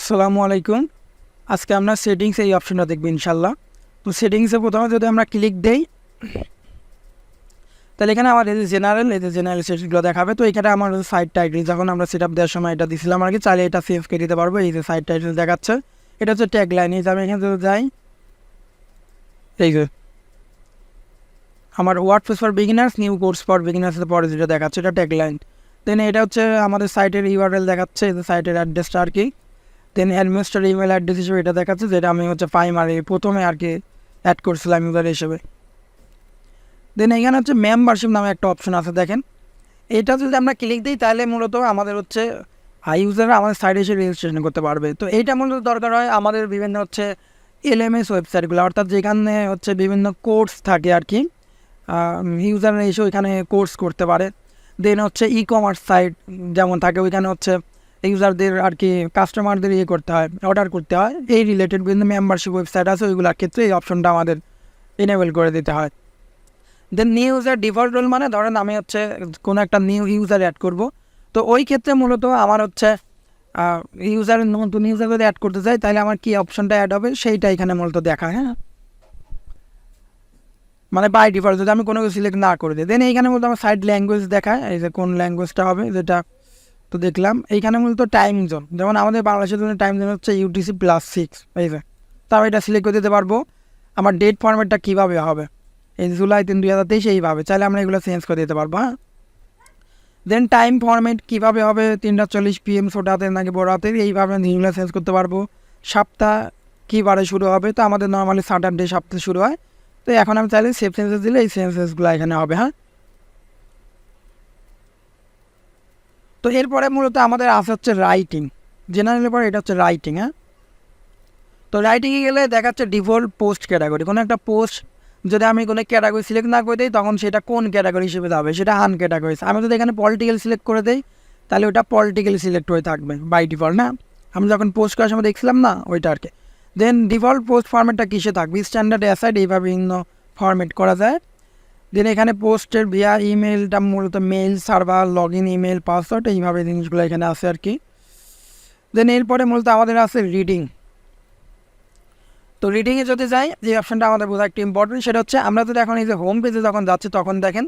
আসসালামু আলাইকুম। আজকে আমরা সেটিংস এই অপশনটা দেখব ইনশাল্লাহ। তো সেটিংসে প্রথমে যদি আমরা ক্লিক দেই, তাহলে এখানে আমার এই যে জেনারেল সেটিংসগুলো দেখাবে। তো এখানে আমার সাইট টাইটেল যখন আমরা সেট আপ দেওয়ার সময় এটা দিছিলাম আর কি, চাইলে এটা সেভ করে দিতে পারবো। এই যে সাইট টাইটেল দেখাচ্ছে, এটা হচ্ছে ট্যাগ লাইন। এই যে আমি এখানে যদি যাই, এই যে আমার WordPress for beginners, new course for beginners পরে যেটা দেখাচ্ছে এটা ট্যাগ লাইন। দেন এটা হচ্ছে আমাদের সাইটের ইউআরএল দেখাচ্ছে, এই যে সাইটের অ্যাড্রেসটা আর কি। দেন অ্যাডমিনিস্ট্রেটর ইমেল অ্যাড্রেস হিসেবে এটা দেখাচ্ছে, যেটা আমি হচ্ছে প্রাইমারি প্রথমে আর কি অ্যাড করছিলাম ইউজার হিসেবে। দেন এখানে হচ্ছে মেম্বারশিপ নামে একটা অপশন আছে, দেখেন এটা যদি আমরা ক্লিক দিই তাহলে মূলত আমাদের হচ্ছে ইউজাররা আমাদের সাইটে এসে রেজিস্ট্রেশন করতে পারবে। তো এইটা মূলত দরকার হয় আমাদের বিভিন্ন হচ্ছে এলএমএস ওয়েবসাইটগুলো, অর্থাৎ যেখানে হচ্ছে বিভিন্ন কোর্স থাকে আর কি, ইউজাররা এসে ওইখানে কোর্স করতে পারে। দেন হচ্ছে ই কমার্স সাইট যেমন থাকে, ওইখানে হচ্ছে ইউজারদের আর কি কাস্টমারদের করতে হয়, অর্ডার করতে হয়, এই রিলেটেড বিভিন্ন মেম্বারশিপ ওয়েবসাইট আছে, ওইগুলোর ক্ষেত্রে এই অপশনটা আমাদের এনেবল করে দিতে হয়। দেন নিউ ইউজার ডিফল্ট রোল মানে ধরেন আমি হচ্ছে কোনো একটা নিউ ইউজার অ্যাড করব, তো ওই ক্ষেত্রে মূলত আমার হচ্ছে ইউজারের নতুন ইউজার যদি অ্যাড করতে চাই তাহলে আমার কী অপশনটা অ্যাড হবে সেইটা এখানে মূলত দেখায়। হ্যাঁ, মানে বাই ডিফল্ট যদি আমি কোনো কিছু সিলেক্ট না করে দিই, দেন এইখানে মূলত আমার সাইড ল্যাঙ্গুয়েজ দেখায়, এই যে কোন ল্যাঙ্গুয়েজটা হবে যেটা। তো দেখলাম এইখানে মূলত টাইম জোন, যেমন আমাদের বাংলাদেশের জন্য টাইম জোন হচ্ছে UTC+6, এই যে তাও এটা সিলেক্ট করে দিতে পারবো। আমার ডেট ফরম্যাটটা কীভাবে হবে, এই জুলাই 3, 2023 এইভাবে চাইলে আমরা এগুলো চেঞ্জ করে দিতে পারবো। হ্যাঁ, দেন টাইম ফরম্যাট কীভাবে হবে, 3:40 PM ছোটো হাতের নাকি বড় হাতের, এইভাবে এগুলো চেঞ্জ করতে পারবো। সপ্তাহ কী বারে শুরু হবে, তো আমাদের নর্মালি স্যাটারডে সপ্তাহে শুরু হয়, তো এখন আমি চাইলে সেভ চেঞ্জেস দিলে এই চেঞ্জেসগুলো এখানে হবে। হ্যাঁ, তো এরপরে মূলত আমাদের আছে হচ্ছে রাইটিং, জেনারেলের পরে এটা হচ্ছে রাইটিং। হ্যাঁ, তো রাইটিংয়ে গেলে দেখাচ্ছে ডিফল্ট পোস্ট ক্যাটাগরি, কোনো একটা পোস্ট যদি আমি কোনো ক্যাটাগরি সিলেক্ট না করে দিই তখন সেটা কোন ক্যাটাগরি হিসেবে যাবে, সেটা আনক্যাটাগরিজ। আমি যদি এখানে পলিটিক্যাল সিলেক্ট করে দিই তাহলে ওটা পলিটিক্যাল সিলেক্ট হয়ে থাকবে বাই ডিফল্ট। না, আমি যখন পোস্ট করার সময় দেখছিলাম না ওইটা আর কি। দেন ডিফল্ট পোস্ট ফরম্যাটটা কিসে থাকবে, স্ট্যান্ডার্ড অ্যাসাইড, এইভাবে বিভিন্ন ফরম্যাট করা যায়। দেন এখানে পোস্টের ভিয়া ইমেলটা মূলত mail server, log in email, password, এইভাবে জিনিসগুলো এখানে আছে আর কি। দেন এরপরে মূলত আমাদের আছে রিডিং। তো রিডিংয়ে যদি যাই, যে অপশানটা আমাদের বোঝা একটু ইম্পর্টেন্ট, সেটা হচ্ছে আমরা যদি এখন এই যে হোম পেজে যখন যাচ্ছি তখন দেখেন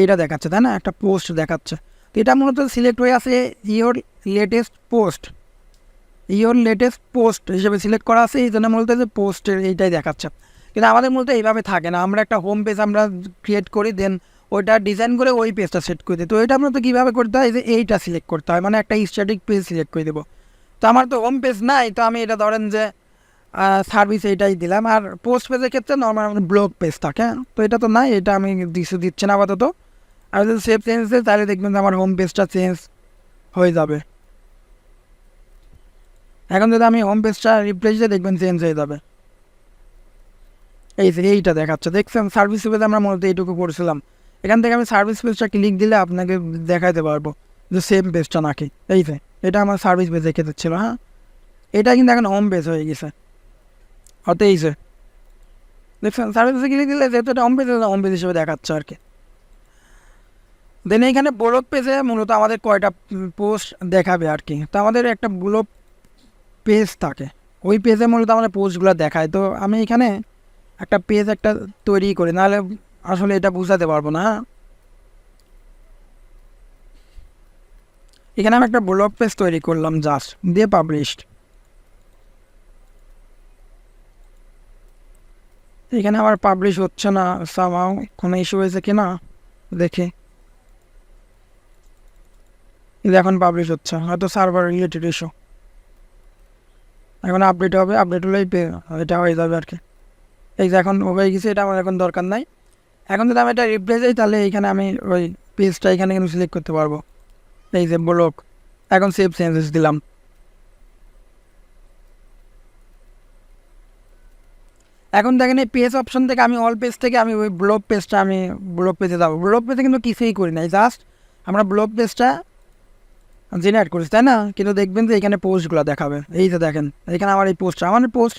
এইটা দেখাচ্ছে, তাই না, একটা পোস্ট দেখাচ্ছে। তো এটা মূলত সিলেক্ট হয়ে আছে ইওর লেটেস্ট পোস্ট হিসেবে সিলেক্ট করা আছে, এই জন্য মূলত যে পোস্টের এইটাই দেখাচ্ছে। কিন্তু আমাদের মূলত এইভাবে থাকে না, আমরা একটা হোম পেজ আমরা ক্রিয়েট করি, দেন ওইটা ডিজাইন করে ওই পেজটা সেট করে দিই। তো এটা মূলত কীভাবে করতে হয়, যে এইটা সিলেক্ট করতে হয়, মানে একটা স্ট্যাটিক পেজ সিলেক্ট করে দেবো। তো আমার তো হোম পেজ নাই, তো আমি এটা ধরেন যে সার্ভিস এইটাই দিলাম। আর পোস্ট পেজের ক্ষেত্রে নর্মাল আমাদের ব্লগ পেজ থাকে, তো এটা তো নাই, এটা আমি দিচ্ছি না আপাতত। আর যদি সেভ চেঞ্জ দেয় তাহলে দেখবেন যে আমার হোম পেজটা চেঞ্জ হয়ে যাবে। এখন যদি আমি হোম পেজটা রিপ্লেস দিয়ে দেখবেন চেঞ্জ হয়ে যাবে, এই যে এইটা দেখাচ্ছে, দেখছেন সার্ভিস পেজে আমরা মূলত এইটুকু করেছিলাম। এখান থেকে আমি সার্ভিস পেজটা ক্লিক দিলে আপনাকে দেখাইতে পারবো যে সেম পেজটা নাকি। এই যে এটা আমার সার্ভিস পেজ রেখে দিচ্ছিল। হ্যাঁ, এটা কিন্তু এখন হোম পেজ হয়ে গেছে, হতে এইছে দেখছেন সার্ভিস পেজে ক্লিক দিলে যেহেতু এটা হোম পেজ হিসেবে দেখাচ্ছে আর কি। দেন এইখানে ব্লগ পেজে মূলত আমাদের কয়টা পোস্ট দেখাবে আর কি। তো আমাদের একটা ব্লগ পেজ থাকে, ওই পেজে মূলত আমাদের পোস্টগুলো দেখায়। তো আমি এখানে একটা পেজ তৈরি করি, নাহলে আসলে এটা বুঝাতে পারবো না। এখানে আমি একটা ব্লগ পেজ তৈরি করলাম, জাস্ট দিয়ে পাবলিশড। এখানে আমার পাবলিশ হচ্ছে না, সামাও কোনো ইস্যু হয়েছে কি না দেখি। এটা এখন পাবলিশ হচ্ছে, হয়তো সার্ভার রিলেটেড ইস্যু। এখন আপডেট হবে, আপডেট হলেই এটা হয়ে যাবে আর কি। এই যে এখন হয়ে গেছে, এটা আমার এখন দরকার নাই। এখন যদি আমি এটা রিপ্লেস দিই তাহলে এখানে আমি ওই পেজটা এখানে কিন্তু সিলেক্ট করতে পারবো, এই যে ব্লগ। এখন সেভ চেঞ্জেস দিলাম। এখন দেখেন এই পেজ অপশন থেকে আমি অল পেজ থেকে আমি ওই ব্লগ পেজে যাবো। ব্লগ পেজে কিন্তু কিছুই করি নাই, জাস্ট আমরা ব্লগ পেজটা জেনারেট করেছি, তাই না। কিন্তু দেখবেন যে এখানে পোস্টগুলো দেখাবে, এই যে দেখেন এখানে আমার এই পোস্টটা, আমার পোস্ট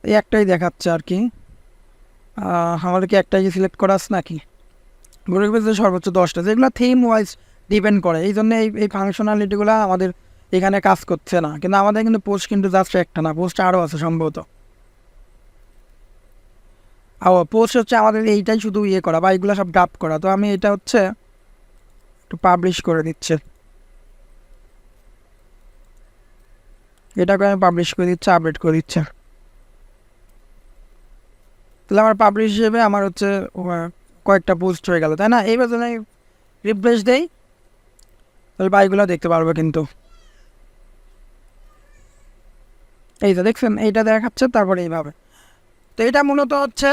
এই একটাই দেখাচ্ছে আর কি। আমাদের কি একটাই সিলেক্ট করা আছে নাকি, ব্লগ পেজে সর্বোচ্চ 10টা, যেগুলো থিম ওয়াইজ ডিপেন্ড করে। এই জন্য এই ফাংশনালিটিগুলো আমাদের এখানে কাজ করছে না, কিন্তু আমাদের কিন্তু পোস্ট কিন্তু জাস্ট একটা না, পোস্ট আরও আছে সম্ভবত। পোস্ট হচ্ছে আমাদের এইটাই শুধু ইয়ে করা বা এইগুলো সব ড্রাফট করা। তো আমি এটা হচ্ছে একটু পাবলিশ করে দিচ্ছি, এটাকে আমি পাবলিশ করে দিচ্ছি, আপডেট করে দিচ্ছি। তাহলে আমার পাবলিশ হিসেবে আমার হচ্ছে কয়েকটা পোস্ট হয়ে গেল, তাই না? এইবার যদি আমি রিফ্রেশ দেই তাহলে বাইকগুলো দেখতে পারবো। কিন্তু এই তো দেখছেন, এইটা দেখাচ্ছে, তারপরে এইভাবে। তো এটা মূলত হচ্ছে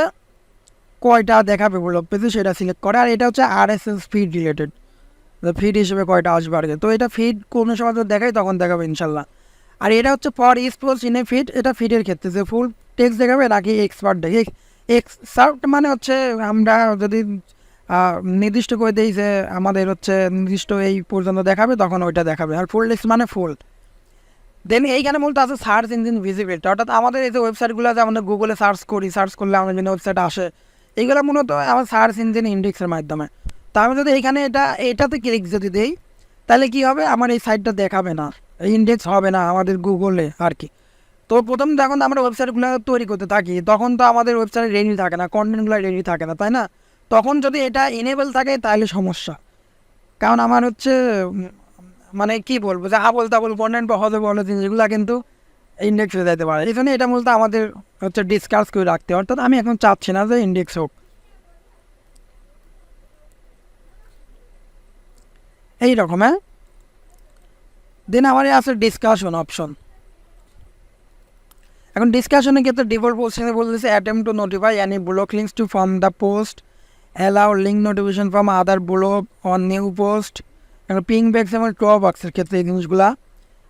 কয়টা দেখাবে ব্লগ পেজে সেটা সিলেক্ট করে, আর এটা হচ্ছে RSS ফিড রিলেটেড, ফিড হিসেবে কয়টা আসবে আর কি। তো এটা ফিড কোনো সময় তো দেখাই, তখন দেখাবে ইনশাল্লাহ। আর এটা হচ্ছে for is post in a feed, এটা ফিডের ক্ষেত্রে যে ফুল টেক্সট দেখাবে নাকি এক্সপার্ট দেখে। এক্সপার্ট মানে হচ্ছে আমরা যদি নির্দিষ্ট করে দিই যে আমাদের হচ্ছে নির্দিষ্ট এই পর্যন্ত দেখাবে, তখন ওইটা দেখাবে। আর ফুল টেক্সট মানে ফুল। দেন এইখানে মূলত আছে সার্চ ইঞ্জিন ভিজিবিলিটি, অর্থাৎ আমাদের এই যে ওয়েবসাইটগুলো যে আমরা গুগলে সার্চ করি, সার্চ করলে আমাদের বিভিন্ন ওয়েবসাইট আসে, এইগুলো মূলত আমার সার্চ ইঞ্জিন ইন্ডেক্সের মাধ্যমে। তো আমি যদি এখানে এটাতে ক্লিক যদি দিই, তাহলে কি হবে, আমার এই সাইটটা দেখাবে না, ইন্ডেক্স হবে না আমাদের গুগলে আর কি। তো প্রথম যখন আমরা ওয়েবসাইটগুলো তৈরি করতে থাকি, তখন তো আমাদের ওয়েবসাইট রেডি থাকে না, কন্টেন্টগুলো রেডি থাকে না, তাই না? তখন যদি এটা এনেবল থাকে তাহলে সমস্যা। কারণ আমার হচ্ছে মানে কি বলবো, যে আবল তাবল কন্টেন্ট বা হতে বলে জিনিসগুলো কিন্তু ইন্ডেক্স হয়ে যেতে পারে। এই জন্য এটা মূলত আমাদের হচ্ছে ডিসকাস করে রাখতে, অর্থাৎ আমি এখন চাচ্ছি না যে ইন্ডেক্স হোক, এইরকম। হ্যাঁ, দেন আমার আছে ডিসকাশন অপশন। এখন ডিসকাশনের ক্ষেত্রে ডিফল্ট পোস্টিংয়ে বলতেছে attempt to notify any blog links to from the post, allow link notification from other blog on new post. এখন পিং ব্যাক্স এবং টপ বক্সের ক্ষেত্রে এই জিনিসগুলা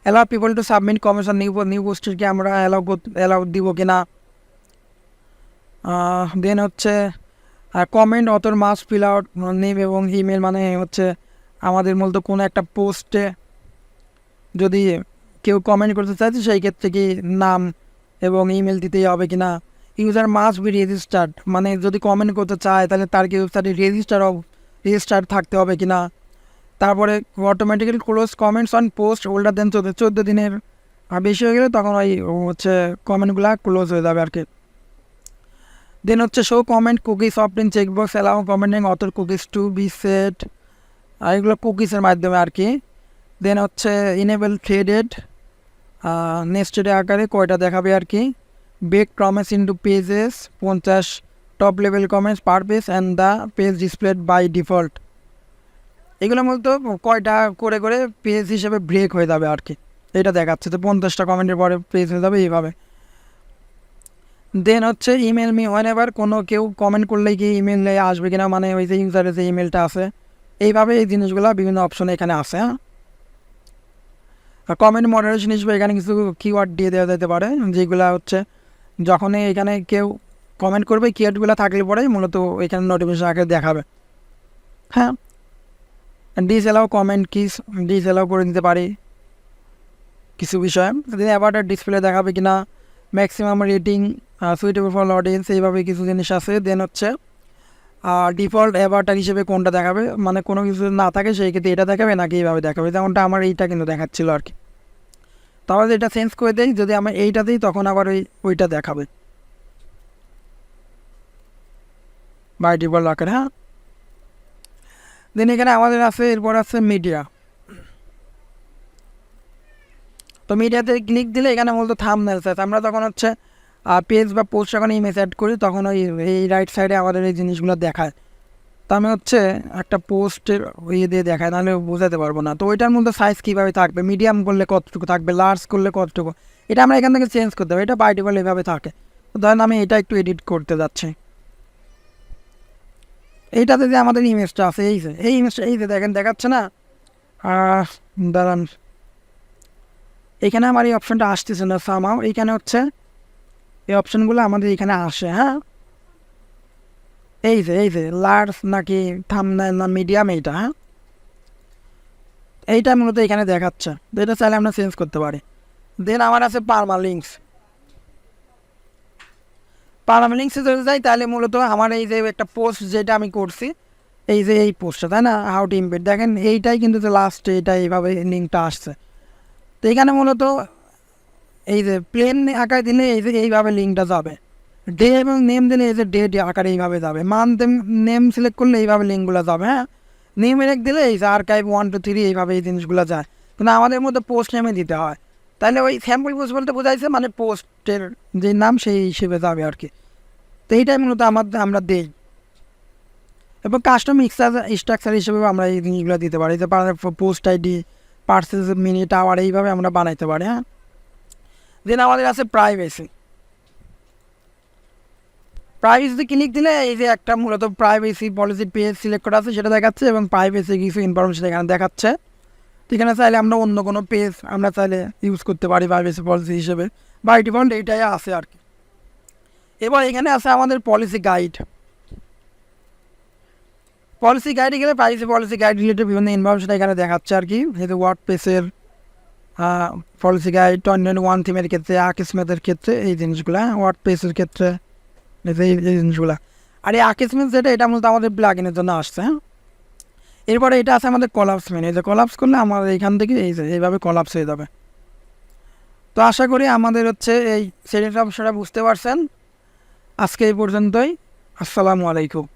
allow people to submit comments on new পোস্টেরকে আমরা অ্যালাউ দিব কিনা। দেন হচ্ছে comment author must fill out name এবং ইমেল, মানে হচ্ছে আমাদের মূলত কোনো একটা পোস্টে যদি কেউ কমেন্ট করতে চাইছে সেই ক্ষেত্রে কি নাম এবং ইমেল দিতেই হবে কিনা। ইউজার মাস্ট বি রেজিস্টার্ড, মানে যদি কমেন্ট করতে চায় তাহলে তার কি ওয়েবসাইটে রেজিস্টার থাকতে হবে কিনা। তারপরে automatically close comments on post older than 14 দিনের বেশি হয়ে গেলে তখন ওই হচ্ছে কমেন্টগুলো ক্লোজ হয়ে যাবে আর কি। দেন হচ্ছে show comment cookies opt-in checkbox allow commenting author cookies to be set, আর এগুলো কুকিজের মাধ্যমে আর কি। দেন হচ্ছে ইনেবল থ্রেডেড, নেক্সটেড আকারে কয়টা দেখাবে আর কি। Break comments into pages 50 top level comments per page and the page displayed by default. এগুলো মূলত কয়টা করে করে পেজ হিসেবে ব্রেক হয়ে যাবে আর কি, এটা দেখাচ্ছে। তো 50টা কমেন্টের পরে পেজ হয়ে যাবে এইভাবে। দেন হচ্ছে ইমেল মি ওয়েন এভার, কোনো কেউ কমেন্ট করলেই কি ইমেলে আসবে কিনা, মানে ওই যে ইউজারের যে ইমেলটা আছে, এইভাবে এই জিনিসগুলো বিভিন্ন অপশনে এখানে আছে। হ্যাঁ, কমেন্ট মডারেশন হিসেবে এখানে কিছু কিওয়ার্ড দিয়ে দেওয়া যেতে পারে, যেগুলো হচ্ছে যখনই এখানে কেউ কমেন্ট করবে কিওয়ার্ডগুলো থাকলে পরেই মূলত এখানে নোটিফিকেশন আগে দেখাবে। হ্যাঁ, ডিসঅ্যালাউ কমেন্ট ডিসঅ্যালাউ করে দিতে পারি কিছু বিষয়। অ্যাবাউট ডিসপ্লে দেখাবে কিনা, maximum rating suitable for audience, এইভাবে কিছু জিনিস আছে। দেন হচ্ছে ডিফল্ট অ্যাভাটার হিসেবে কোনটা দেখাবে, মানে কোনো কিছু না থাকে সেই ক্ষেত্রে এটা দেখাবে নাকি এইভাবে দেখাবে, যেমনটা আমার এইটা কিন্তু দেখাচ্ছিল আর কি। তাহলে এটা চেঞ্জ করে দেয়, যদি আমি এইটা দিই তখন আবার ওইটা দেখাবে বাই ডিফল্ট আকারে। হ্যাঁ, দেন এখানে আমাদের আছে, এরপর আছে মিডিয়া। তো মিডিয়াতে ক্লিক দিলে এখানে মূলত থাম্বনেলস আছে। আমরা তখন হচ্ছে পেজ বা পোস্ট যখন ইমেজ অ্যাড করি তখন এই রাইট সাইডে আমাদের এই জিনিসগুলো দেখায়। তো আমি হচ্ছে একটা পোস্টের দিয়ে দেখায়, নাহলে বোঝাতে পারবো না। তো ওইটার মধ্যে সাইজ কীভাবে থাকবে, মিডিয়াম করলে কতটুকু থাকবে, লার্জ করলে কতটুকু, এটা আমরা এখান থেকে চেঞ্জ করতে হবে। এটা বাই ডিফল্ট এভাবে থাকে। তো ধরেন আমি এটা একটু এডিট করতে যাচ্ছি, এইটাতে যে আমাদের ইমেজটা আছে, এই ইমেজটা এই যে দেখেন দেখাচ্ছে না, দাঁড়ান, এখানে আমার এই অপশানটা আসতেছে না সামাও। এইখানে হচ্ছে এই অপশানগুলো আমাদের এখানে আসে। হ্যাঁ, এই যে লার্জ নাকি থাম্বনেল না মিডিয়াম, এইটা। হ্যাঁ, এইটা মূলত এখানে দেখাচ্ছে। তো এটা চাইলে আমরা চেঞ্জ করতে পারি। দেন আমার আছে পারমালিঙ্কসে যদি যাই তাহলে মূলত আমার এই যে একটা পোস্ট যেটা আমি করছি, এই যে এই পোস্টটা, তাই না, হাউ টু ইমবেড, দেখেন এইটাই কিন্তু যে লাস্টে এটা এইভাবে লিঙ্কটা আসছে। তো এখানে মূলত এই যে প্লেন আকারে দিলে এই যে এইভাবে লিঙ্কটা যাবে, ডে এবং নেম দিলে এই যে ডেট আকারে এইভাবে যাবে, মান্থ নেম সিলেক্ট করলে এইভাবে লিঙ্কগুলো যাবে। হ্যাঁ, নেম রেখ দিলে এই যে আর্কাইভ 1 2 3 এইভাবে এই জিনিসগুলো যায়, কিন্তু আমাদের মধ্যে পোস্ট নেমে দিতে হয়। তাহলে ওই স্যাম্পল পোস্ট বলতে বোঝাইছে মানে পোস্টের যে নাম সেই হিসেবে যাবে আর কি। তো এইটাই মূলত আমরা দিই। এবং কাস্টম স্ট্রাকচার হিসেবে আমরা এই জিনিসগুলো দিতে পারি, যে পোস্ট আইডি, পার্সেস, মিনিট, আওয়ার, এইভাবে আমরা বানাইতে পারি। হ্যাঁ, দেন আমাদের আছে প্রাইভেসি। প্রাইভেসি ক্লিক দিলে এই যে একটা মূলত প্রাইভেসি পলিসি পেজ সিলেক্ট করা আছে সেটা দেখাচ্ছে, এবং প্রাইভেসি কিছু ইনফরমেশন এখানে দেখাচ্ছে। তো এখানে চাইলে আমরা অন্য কোনো পেজ আমরা চাইলে ইউজ করতে পারি প্রাইভেসি পলিসি হিসেবে, বাই ডিফল্ট এইটাই আছে আর কি। এবার এখানে আছে আমাদের পলিসি গাইড। পলিসি গাইডে গেলে প্রাইভেসি পলিসি গাইড রিলেটেড বিভিন্ন ইনফরমেশন এখানে দেখাচ্ছে আর কি। যেহেতু ওয়ার্ডপ্রেসের পলিসি গাইড, অন্যান্য ওয়ান থিমের ক্ষেত্রে, আকিসমেথের ক্ষেত্রে এই জিনিসগুলো, ওয়ার্ডপ্রেসের ক্ষেত্রে এই জিনিসগুলো। আর এই আকিসমেথ যেটা, এটা মূলত আমাদের প্লাগইনের জন্য আসছে। হ্যাঁ, এরপরে এটা আছে আমাদের কলাপস মেনু। এই যে কলাপস করলে আমাদের এখান থেকে এই যে এইভাবে কলাপস হয়ে যাবে। তো আশা করি আমাদের হচ্ছে এই সেটিংস অপশনটা বুঝতে পারছেন। আজকে এই পর্যন্তই। আসসালামু আলাইকুম।